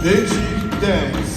Magic Dance.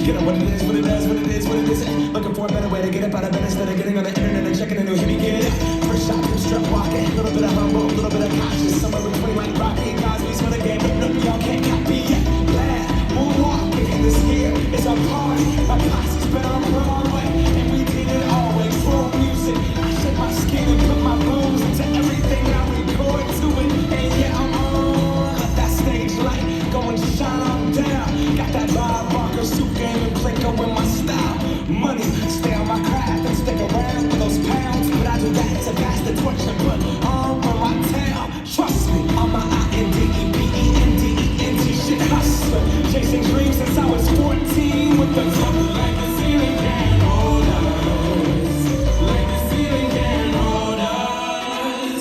Get up what it is, what it does, what it is, what it isn't. Looking for a better way to get up out of bed instead of getting on the internet and checking a new hit. Me get it. First shot, two strut walking. A little bit of humble, a little bit of conscious. Somewhere between like Rocky and Cosby's for the game, but none of y'all can't copy yet. Glad, moonwalking in this gear. It's a party. My posse's been on Broadway, and we did it always. Full music. I shed my skin and put my bones into everything I record to it. And yeah, I'm on. Let that stage light go and shine on down. Got that Bob Barker suit game and Plinko in my style. Money, stay on my craft and stick around for those pounds. But I do that to pass the torch and put on for my town. Trust me, on my INDEPENDENT shit hustler. Chasing dreams since I was 14 with the drum like the ceiling can hold us. Like the ceiling can hold us.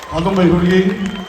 감독 멜로디